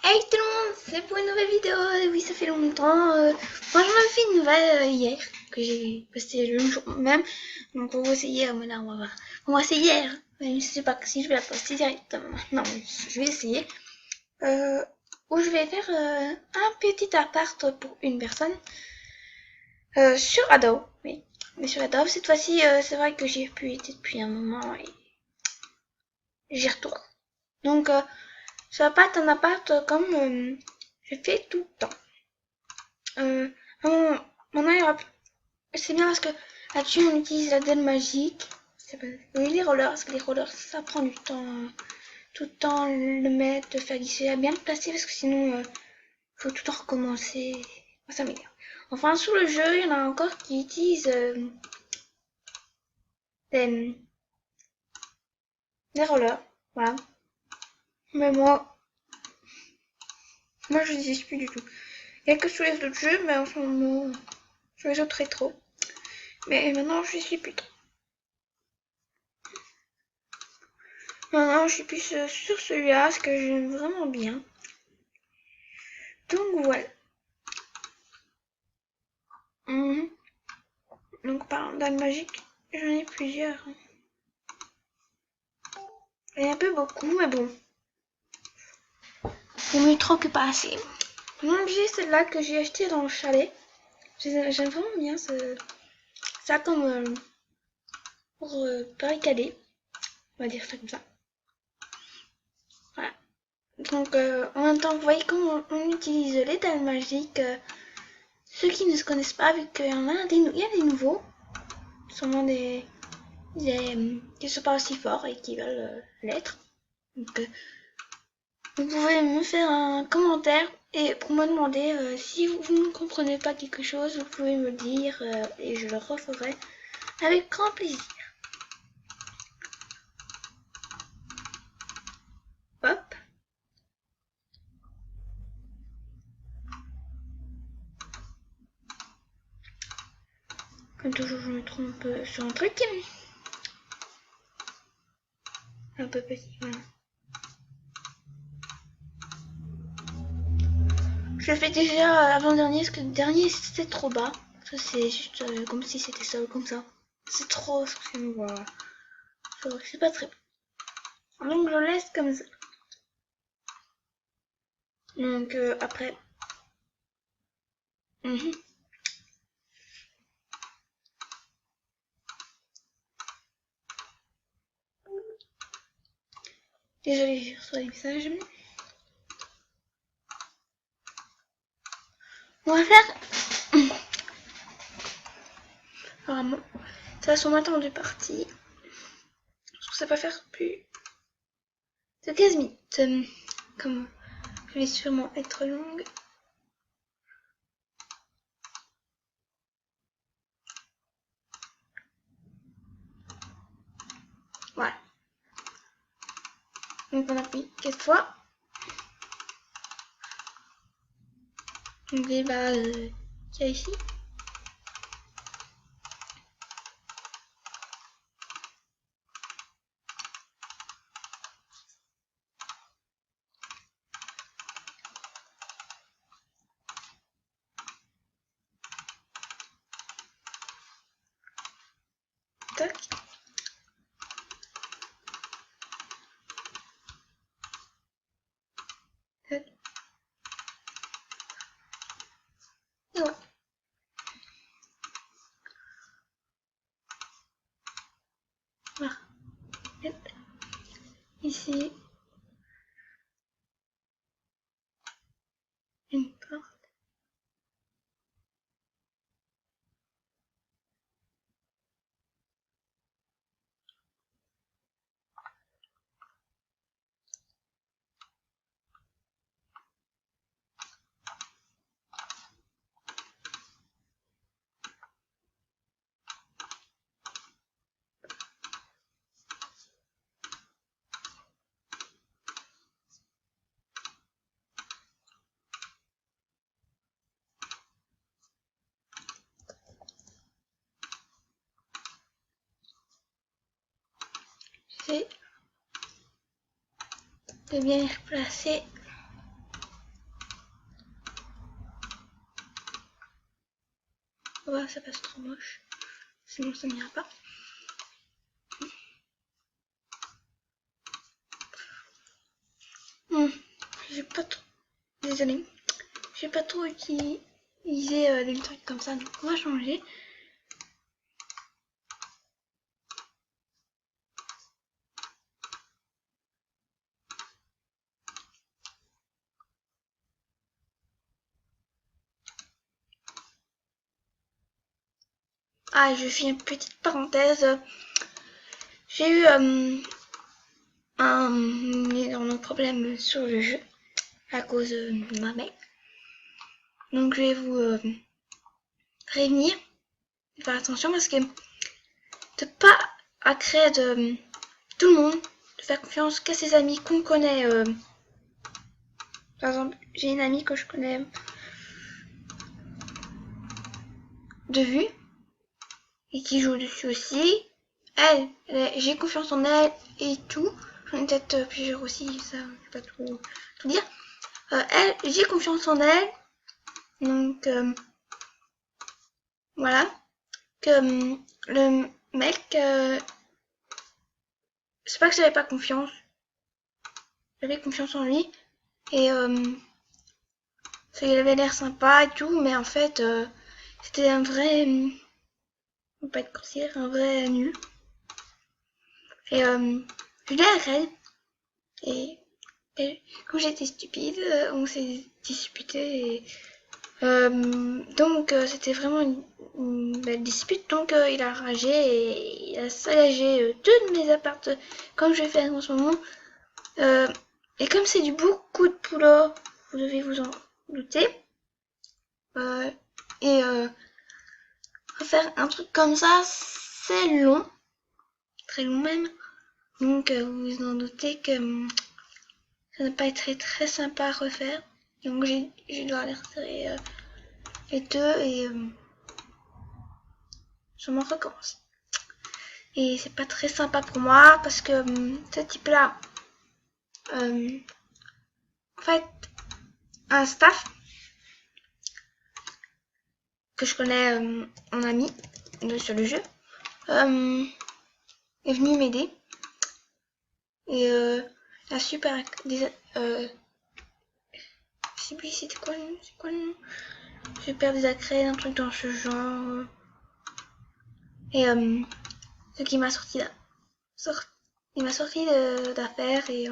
Hey tout le monde, c'est pour une nouvelle vidéo. Oui, ça fait longtemps. Moi, j'en ai fait une nouvelle hier que j'ai postée le jour même. Donc, on va essayer. Mais là, on va voir. On va essayer hier. Mais je sais pas si je vais la poster directement. Non, je vais essayer. Euh, Où je vais faire un petit appart pour une personne sur Adobe. Oui, mais sur Adobe cette fois-ci, c'est vrai que j'y ai plus été depuis un moment et j'y retourne. Donc, ça va pas être un appart comme je fais tout le temps. Euh, Maintenant, il y aura... c'est bien parce que là-dessus, on utilise la dalle magique. Oui, les rollers, parce que les rollers, ça prend du temps. Tout le temps le mettre, le faire glisser, à bien le placer, parce que sinon, faut tout le temps recommencer. Ça m'énerve. Enfin, sous le jeu, il y en a encore qui utilisent des, des rollers. Voilà. Mais moi, je n'utilise plus du tout. Il n'y a que sous les autres jeux, mais en ce moment, sur les autres rétro. Mais maintenant, je suis plus trop. Maintenant, je suis plus sur celui-là, parce que j'aime vraiment bien. Donc voilà. Mhm. Donc parlant d'âme magique, j'en ai plusieurs. Il y en a un peu beaucoup, mais bon. Il y en a eu trop que pas assez. Donc j'ai celle-là que j'ai achetée dans le chalet. J'aime vraiment bien ça comme pour barricader. On va dire ça comme ça. Voilà. Donc en même temps, vous voyez comment on utilise les dalles magiques. Ceux qui ne se connaissent pas, vu qu'il y en a il y a des nouveaux. Sûrement qui ne sont pas aussi forts et qui veulent l'être. Donc, vous pouvez me faire un commentaire et pour me demander si vous ne comprenez pas quelque chose, vous pouvez me le dire et je le referai avec grand plaisir. Hop. Comme toujours, je me trompe sur un truc. Un peu petit, voilà. Je fais déjà avant-dernier, parce que le dernier c'était trop bas. Ça c'est juste comme si c'était seul comme ça. C'est trop, voilà. C'est pas très bon. Donc je laisse comme ça. Donc après. Désolée, je reçois des messages. On va faire. Apparemment, ça va sûrement être en deux parties. Parce que ça va faire plus de 15 minutes. Comme je vais sûrement être longue. Voilà. Donc on appuie 4 fois. Donc les bas qu'il y a ici. Tac. Tac. Et voilà. Voilà. Hop. Ici. Une porte. J'essaie de bien les replacer. Ouais, ça passe trop moche. Sinon ça n'ira pas. J'ai pas trop... Désolée. J'ai pas trop utilisé des trucs comme ça, donc on va changer. Ah, je fais une petite parenthèse. J'ai eu un énorme problème sur le jeu à cause de ma mec. Donc je vais vous prévenir, faire attention parce que de pas accréer de tout le monde, de faire confiance qu'à ses amis qu'on connaît. Par exemple, j'ai une amie que je connais de vue et qui joue dessus aussi. Elle j'ai confiance en elle et tout. J'en ai peut-être plusieurs aussi, ça je vais pas tout dire. Elle, j'ai confiance en elle. Donc voilà. Que le mec, c'est pas que j'avais pas confiance. J'avais confiance en lui. Et ça, il avait l'air sympa et tout, mais en fait, c'était un vrai, faut pas être grossière, un vrai nul. Et je l'ai arrêté. Et comme j'étais stupide, on s'est disputé. Et, donc c'était vraiment une belle dispute. Donc il a ragé et il a saccagé tous mes appartements, comme je fais en ce moment. Et comme c'est du beaucoup de boulot, vous devez vous en douter. Et faire un truc comme ça, c'est long, très long même. Donc vous vous en doutez que ça ne va pas être très, très sympa à refaire. Donc je dois aller retirer les deux et je m'en recommence. Et c'est pas très sympa pour moi parce que ce type là, en fait, un staff que je connais en ami sur le jeu est venu m'aider et la super je sais plus c'était quoi le nom, super désacré, un truc dans ce genre. Et ce qui m'a sorti là, il m'a sorti d'affaires et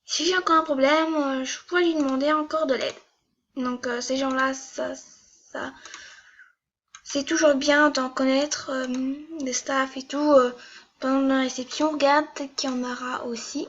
si j'ai encore un problème, je pourrais lui demander encore de l'aide. Donc ces gens-là, ça c'est toujours bien d'en connaître des staffs et tout. Pendant la réception, regarde, peut-être qu'il y en aura aussi.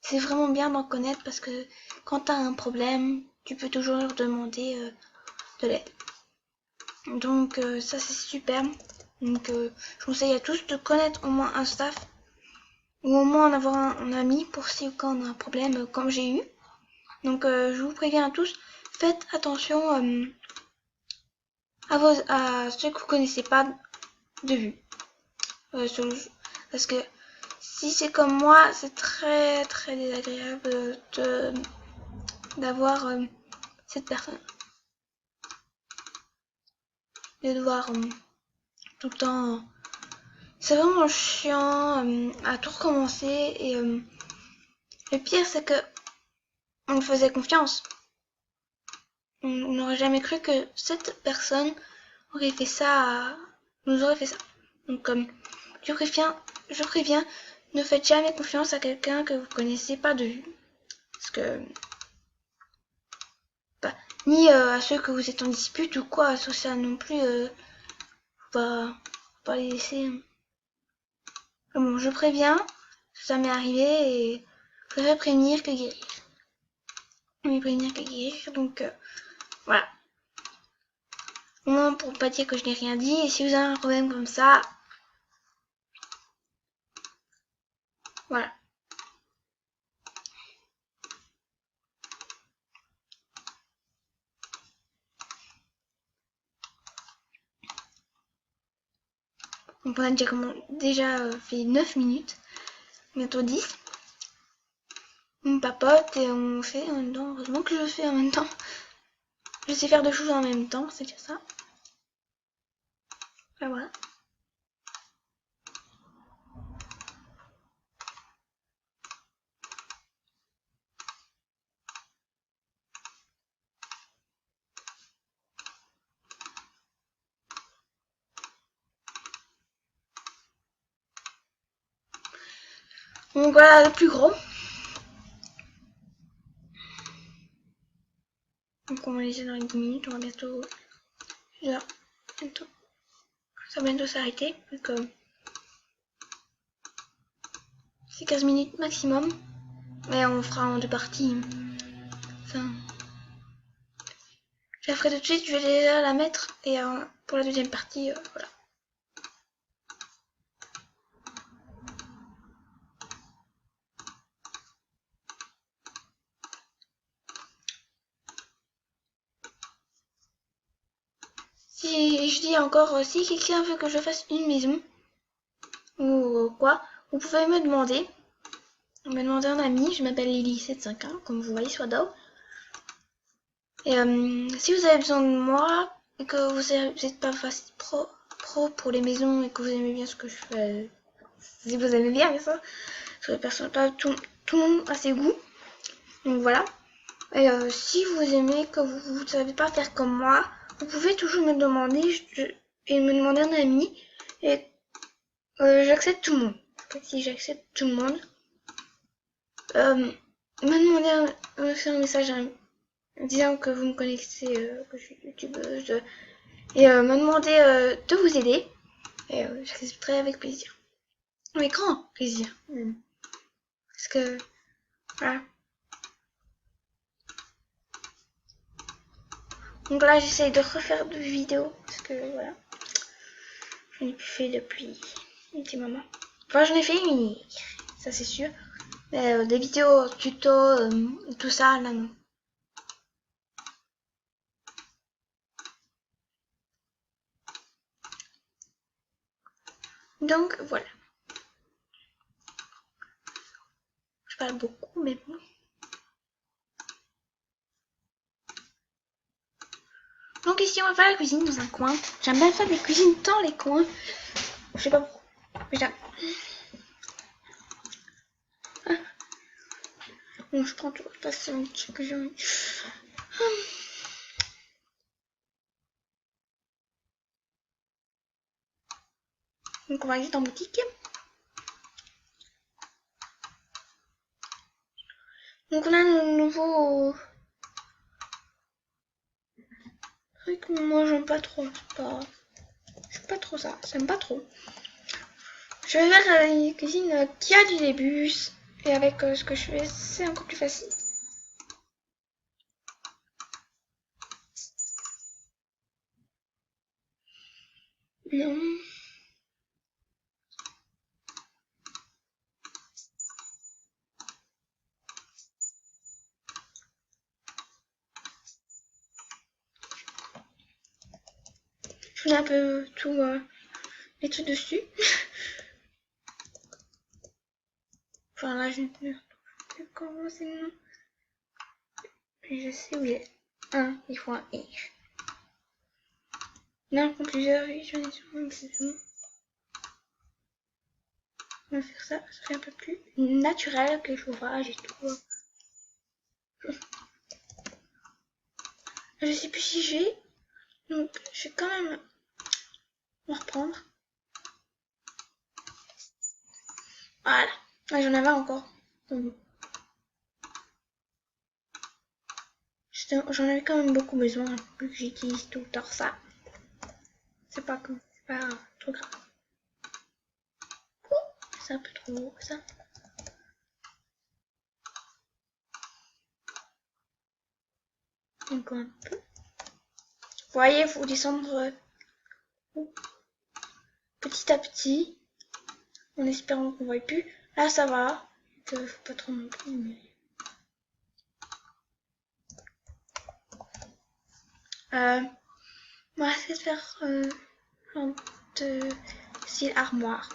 C'est vraiment bien d'en connaître parce que quand tu as un problème, tu peux toujours leur demander de l'aide. Donc ça c'est super. Donc je conseille à tous de connaître au moins un staff ou au moins en avoir un ami pour si ou quand on a un problème comme j'ai eu. Donc je vous préviens à tous, faites attention à ceux que vous connaissez pas de vue sur le jeu. Parce que si c'est comme moi, c'est très très désagréable d'avoir cette personne. De devoir tout le temps... c'est vraiment chiant à tout recommencer. Et le pire, c'est que on me faisait confiance. On n'aurait jamais cru que cette personne aurait fait ça, nous aurait fait ça. Donc je préviens, ne faites jamais confiance à quelqu'un que vous connaissez pas de vue. Parce que ni à ceux que vous êtes en dispute ou quoi, social non plus, faut pas les laisser. Bon, je préviens, ça m'est arrivé et je préfère prévenir que guérir. Mais prévenir que guérir, donc voilà. Au moins pour pas dire que je n'ai rien dit, et si vous avez un problème comme ça, voilà. Donc on a déjà fait 9 minutes, bientôt 10. On papote et on fait en même temps, heureusement que je fais en même temps. Je sais faire deux choses en même temps, c'est déjà ça. Là, voilà. Donc voilà le plus gros. Donc on va laisser dans les 10 minutes, on va bientôt... Là, bientôt. Ça va bientôt s'arrêter, vu que c'est 15 minutes maximum. Mais on fera en deux parties. Enfin, je la ferai tout de suite, je vais déjà la mettre. Et pour la deuxième partie, voilà. Si je dis encore, si quelqu'un veut que je fasse une maison, ou quoi, vous pouvez me demander. Me demander un ami, je m'appelle Lily751, comme vous voyez sur Adobe. Et si vous avez besoin de moi, et que vous n'êtes pas pro pour les maisons, et que vous aimez bien ce que je fais, si vous aimez bien ça, parce que personne, pas tout le monde a ses goûts. Donc voilà. Et si vous aimez, que vous ne savez pas faire comme moi, vous pouvez toujours me demander et me demander un ami. Et j'accepte tout le monde. Si j'accepte tout le monde, me demander un message disant que vous me connaissez, que je suis youtubeuse, et me demander de vous aider. Et j'accepterai avec plaisir. Avec grand plaisir. Parce que, voilà. Donc là, j'essaye de refaire des vidéos. Parce que, voilà. Je n'ai plus fait depuis un petit moment. Enfin, j'en ai fait une, ça c'est sûr. Mais des vidéos, tutos, tout ça, là non. Donc voilà. Je parle beaucoup, mais bon. Donc ici, on va faire la cuisine dans un coin. J'aime bien faire des cuisines dans les coins. Je sais pas pourquoi. Déjà. Ah. Bon, je prends tout. Parce que j'ai envie. Donc on va aller dans la boutique. Donc on a nos nouveaux trucs. Moi j'aime pas trop. C'est pas trop ça. J'aime pas trop. Je vais faire une cuisine qui a du début. Et avec ce que je fais, c'est encore plus facile. Non. Je mets un peu tout les trucs dessus. Enfin là je ne sais plus comment c'est le nom. Et je sais où il est. Il faut un i. Non, plusieurs i, j'en ai sur mon maison. On va faire ça, ça fait un peu plus naturel que l'ouvrage et tout. Je sais plus si j'ai. Donc je vais quand même en reprendre. Voilà. Ah, j'en avais encore. J'en avais quand même beaucoup besoin, vu que j'utilise tout le temps ça. C'est pas trop grave. C'est un peu trop gros ça. Encore un peu. Vous voyez, il faut descendre petit à petit, en espérant qu'on ne voit plus. Là, ça va. Faut pas trop non plus, mais... On va essayer de faire un de style armoire.